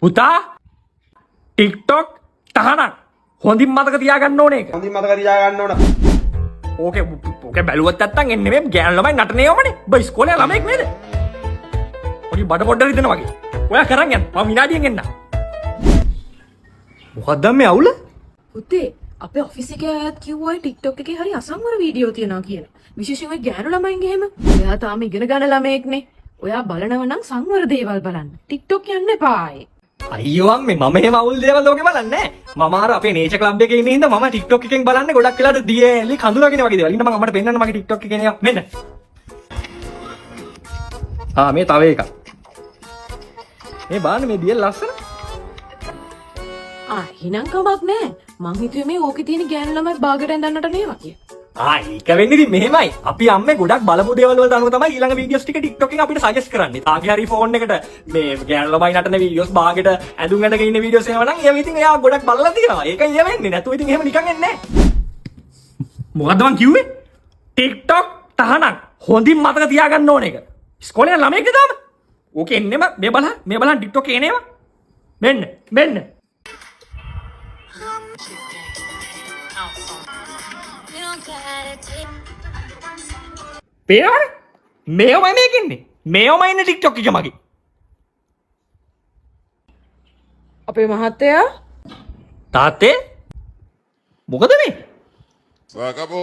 පුතා TikTok තහනම් හොඳින් මතක තියාගන්න ඕනේ ඒක. හොඳින් මතක තියාගන්න ඕන. ඕකේ බැලුවත් නැත්තම් එන්නේ මේ ගෑනු ළමයි නටනේවමනේ. ඔබ ඉස්කෝලේ ළමෙක් නේද? ඔය බඩ පොඩ්ඩක් රිදෙන වගේ. ඔයා කරන් යන්න. මම විනාඩියෙන් එන්න. මොකක්ද මේ අවුල? පුතේ අපේ ඔෆිස් එකේ අයත් කිව්වා TikTok එකේ හරි අසංවර වීඩියෝ තියෙනවා කියලා. විශේෂයෙන් ඔය ගෑනු ළමයින්ගේ එහෙම. ඔයා තාම ඉගෙන ගන්න ළමයෙක්නේ. ඔයා බලනව නම් සංවර දේවල් බලන්න. TikTok යන්න එපා ආයේ. අයියෝ අම්මේ මම එහෙම අවුල් දේවල් ලෝකේ බලන්නේ නැහැ. මම අර අපේ නේචර් ක්ලබ් එකේ ඉන්න හින්දා මම TikTok එකෙන් බලන්නේ ගොඩක් වෙලාට දියේලි කඳුලගෙන වගේ දේවල්. ඉන්න මම අම්මට පෙන්නන්න මගේ TikTok එකේ නේ මෙන්න. මේ තව එකක්. මේ බලන්න මේ දියල් ලස්සන. හිනම් කමක් නැහැ. මං හිතුවේ මේ ඕකේ තියෙන ගෑනු ළමයි බාගට ඇඳන්නට නේවා කියලා. ඒක වෙන්නේ ඉතින් මෙහෙමයි. අපි අම්මේ ගොඩක් බලපු දේවල් වලට අනුව තමයි ඊළඟ වීඩියෝස් ටික TikTok එකෙන් අපිට සජෙස්ට් කරන්නේ. තාගේ හරි ෆෝන් එකට මේ ගෑනු ළමයි නටන වීඩියෝස් බාගෙට ඇඳුම් ඇඳගෙන ඉන්න වීඩියෝස් එහෙම නම් ඒවා ඉතින් එයා ගොඩක් බලලා තියෙනවා. ඒකයි ඒ වෙන්නේ. නැතුව ඉතින් එහෙම නිකන් එන්නේ නැහැ. මොකද්ද මං කිව්වේ? TikTok තහනම් හොඳින් මතක තියාගන්න ඕන එක. ඉස්කෝලේ ළමයෙක්ද තාම? ඕකේ එන්නෙම මේ බලන්න TikTok එකේ එනේවා. මෙන්න. පේනවද? මේවමයි මේකෙන්නේ. මේවමයි ඉන්නේ TikTok එක මගේ. අපේ මහත්තයා තාත්තේ මොකද මේ? Acabó.